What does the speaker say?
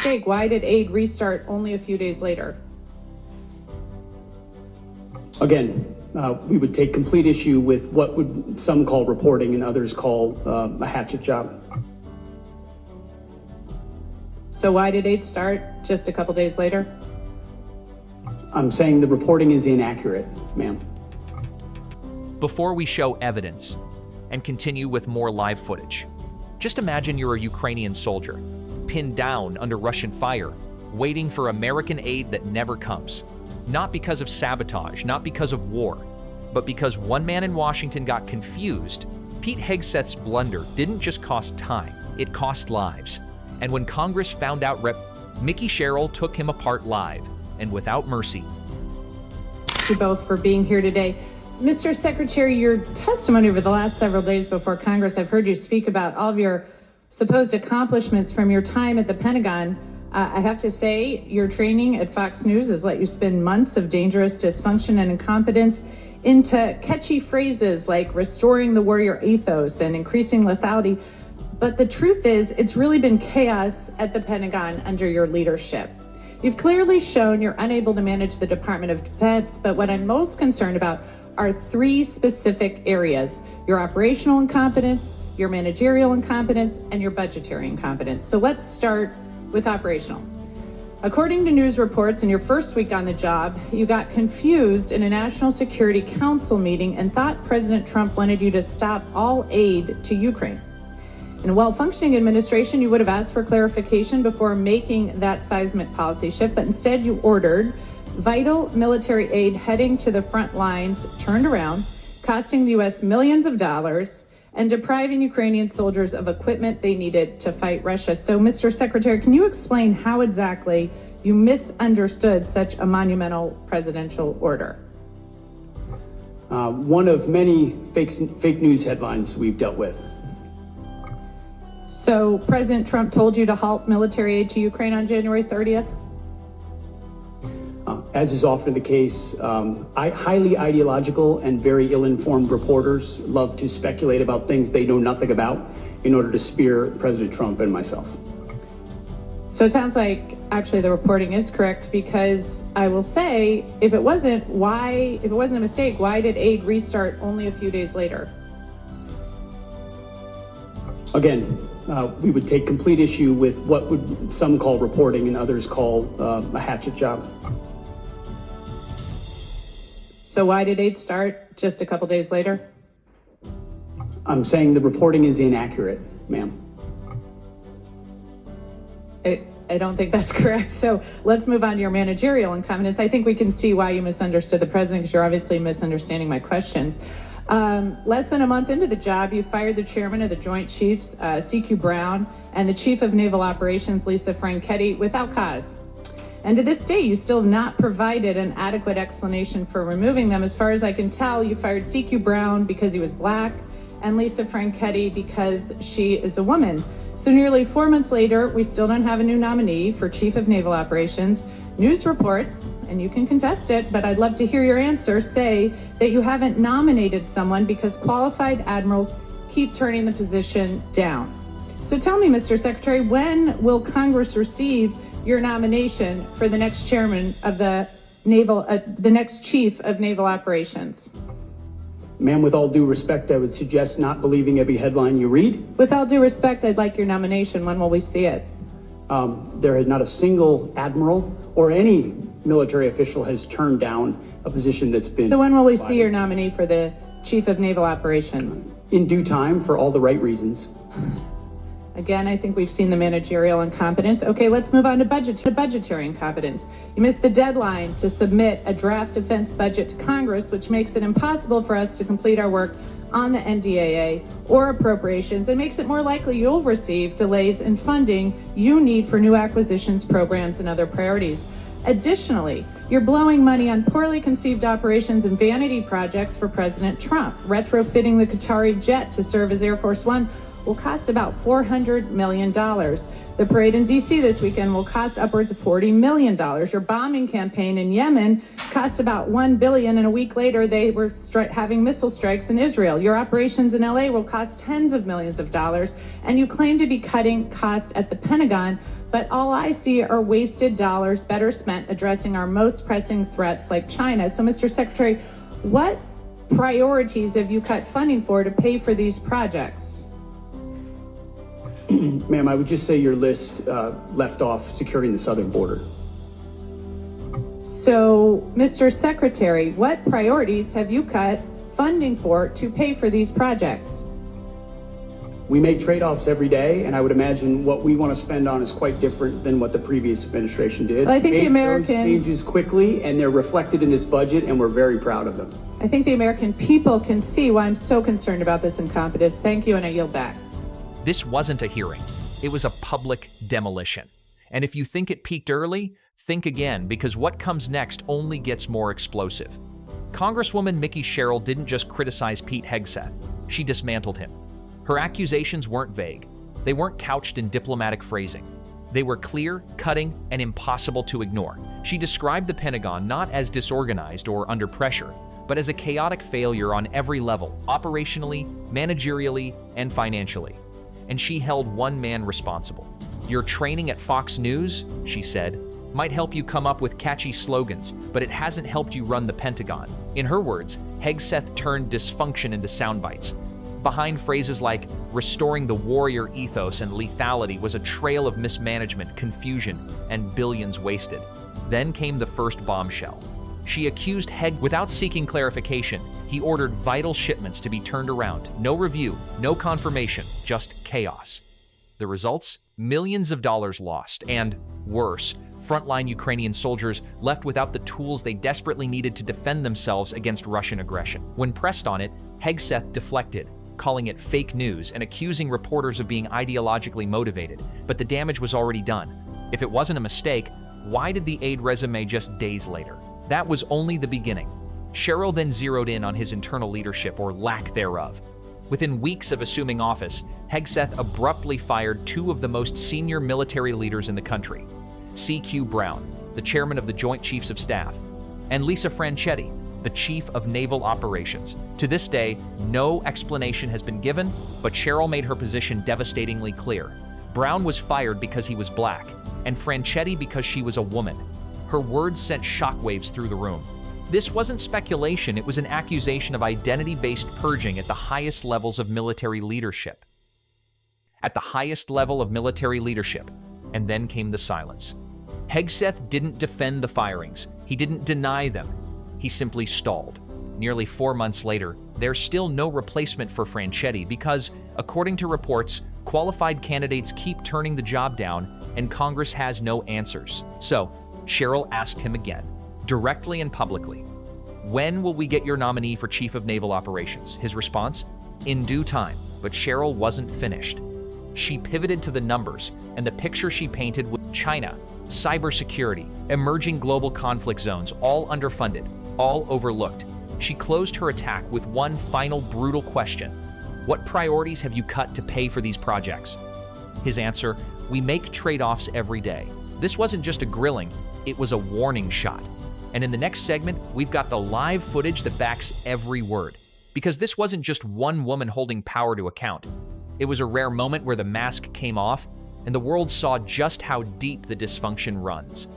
mistake? Why did aid restart only a few days later? Again, we would take complete issue with what would some call reporting and others call a hatchet job. So why did aid start just a couple days later? I'm saying the reporting is inaccurate, ma'am. Before we show evidence and continue with more live footage, just imagine you're a Ukrainian soldier, pinned down under Russian fire, waiting for American aid that never comes. Not because of sabotage, not because of war, but because one man in Washington got confused. Pete Hegseth's blunder didn't just cost time, it cost lives. And when Congress found out, Mikie Sherrill took him apart live and without mercy. Thank you both for being here today. Mr. Secretary, your testimony over the last several days before Congress, I've heard you speak about all of your supposed accomplishments from your time at the Pentagon. I have to say, your training at Fox News has let you spend months of dangerous dysfunction and incompetence into catchy phrases like restoring the warrior ethos and increasing lethality. But the truth is, it's really been chaos at the Pentagon under your leadership. You've clearly shown you're unable to manage the Department of Defense, but what I'm most concerned about are three specific areas: your operational incompetence, your managerial incompetence, and your budgetary incompetence. So let's start with operational. According to news reports, in your first week on the job, you got confused in a National Security Council meeting and thought President Trump wanted you to stop all aid to Ukraine. In a well-functioning administration, you would have asked for clarification before making that seismic policy shift, but instead you ordered vital military aid heading to the front lines turned around, costing the U.S. millions of dollars and depriving Ukrainian soldiers of equipment they needed to fight Russia. So, Mr. Secretary, can you explain how exactly you misunderstood such a monumental presidential order? One of many fake news headlines we've dealt with. So President Trump told you to halt military aid to Ukraine on January 30th? As is often the case, highly ideological and very ill-informed reporters love to speculate about things they know nothing about in order to spear President Trump and myself. So it sounds like actually the reporting is correct, because I will say, if it wasn't a mistake, why did aid restart only a few days later? Again, we would take complete issue with what would some call reporting and others call a hatchet job. So why did aid start just a couple days later? I'm saying the reporting is inaccurate, ma'am. I don't think that's correct. So let's move on to your managerial incompetence. I think we can see why you misunderstood the president, because you're obviously misunderstanding my questions. Less than a month into the job, you fired the chairman of the Joint Chiefs, C.Q. Brown, and the chief of naval operations, Lisa Franchetti, without cause. And to this day, you still have not provided an adequate explanation for removing them. As far as I can tell, you fired C.Q. Brown because he was black and Lisa Franchetti because she is a woman. So nearly 4 months later, we still don't have a new nominee for chief of naval operations. News reports, and you can contest it, but I'd love to hear your answer, say that you haven't nominated someone because qualified admirals keep turning the position down. So tell me, Mr. Secretary, when will Congress receive your nomination for the next chairman of the next chief of naval operations? Ma'am, with all due respect, I would suggest not believing every headline you read. With all due respect, I'd like your nomination. When will we see it? There is not a single admiral or any military official has turned down a position that's been... So when will we see your nominee for the chief of naval operations? In due time, for all the right reasons. Again, I think we've seen the managerial incompetence. Okay, let's move on to budgetary incompetence. You missed the deadline to submit a draft defense budget to Congress, which makes it impossible for us to complete our work on the NDAA or appropriations, and makes it more likely you'll receive delays in funding you need for new acquisitions, programs, and other priorities. Additionally, you're blowing money on poorly conceived operations and vanity projects for President Trump, retrofitting the Qatari jet to serve as Air Force One, will cost about $400 million. The parade in D.C. this weekend will cost upwards of $40 million. Your bombing campaign in Yemen cost about $1 billion, and a week later they were having missile strikes in Israel. Your operations in L.A. will cost tens of millions of dollars, and you claim to be cutting costs at the Pentagon, but all I see are wasted dollars better spent addressing our most pressing threats like China. So, Mr. Secretary, what priorities have you cut funding for to pay for these projects? Ma'am, I would just say your list left off securing the southern border. So, Mr. Secretary, what priorities have you cut funding for to pay for these projects? We make trade-offs every day, and I would imagine what we want to spend on is quite different than what the previous administration did. Well, I think the American those changes quickly, and they're reflected in this budget, and we're very proud of them. I think the American people can see why I'm so concerned about this incompetence. Thank you, and I yield back. This wasn't a hearing. It was a public demolition. And if you think it peaked early, think again, because what comes next only gets more explosive. Congresswoman Mikie Sherrill didn't just criticize Pete Hegseth. She dismantled him. Her accusations weren't vague. They weren't couched in diplomatic phrasing. They were clear, cutting, and impossible to ignore. She described the Pentagon not as disorganized or under pressure, but as a chaotic failure on every level, operationally, managerially, and financially. And she held one man responsible. Your training at Fox News, she said, might help you come up with catchy slogans, but it hasn't helped you run the Pentagon. In her words, Hegseth turned dysfunction into sound bites. Behind phrases like restoring the warrior ethos and lethality was a trail of mismanagement, confusion, and billions wasted. Then came the first bombshell. She accused Heg without seeking clarification. He ordered vital shipments to be turned around. No review, no confirmation, just chaos. The results? Millions of dollars lost, and worse, frontline Ukrainian soldiers left without the tools they desperately needed to defend themselves against Russian aggression. When pressed on it, Hegseth deflected, calling it fake news and accusing reporters of being ideologically motivated. But the damage was already done. If it wasn't a mistake, why did the aide resume just days later? That was only the beginning. Sherrill then zeroed in on his internal leadership, or lack thereof. Within weeks of assuming office, Hegseth abruptly fired two of the most senior military leaders in the country, C.Q. Brown, the chairman of the Joint Chiefs of Staff, and Lisa Franchetti, the chief of naval operations. To this day, no explanation has been given, but Sherrill made her position devastatingly clear. Brown was fired because he was black, and Franchetti because she was a woman. Her words sent shockwaves through the room. This wasn't speculation, it was an accusation of identity-based purging at the highest levels of military leadership. At the highest level of military leadership, and then came the silence. Hegseth didn't defend the firings. He didn't deny them. He simply stalled. Nearly 4 months later, there's still no replacement for Franchetti because, according to reports, qualified candidates keep turning the job down and Congress has no answers. So, Sherrill asked him again, directly and publicly, "When will we get your nominee for Chief of Naval Operations?" His response? "In due time." But Sherrill wasn't finished. She pivoted to the numbers, and the picture she painted was China, cybersecurity, emerging global conflict zones, all underfunded, all overlooked. She closed her attack with one final brutal question. What priorities have you cut to pay for these projects? His answer, "We make trade-offs every day." This wasn't just a grilling, it was a warning shot. And in the next segment, we've got the live footage that backs every word. Because this wasn't just one woman holding power to account. It was a rare moment where the mask came off, and the world saw just how deep the dysfunction runs.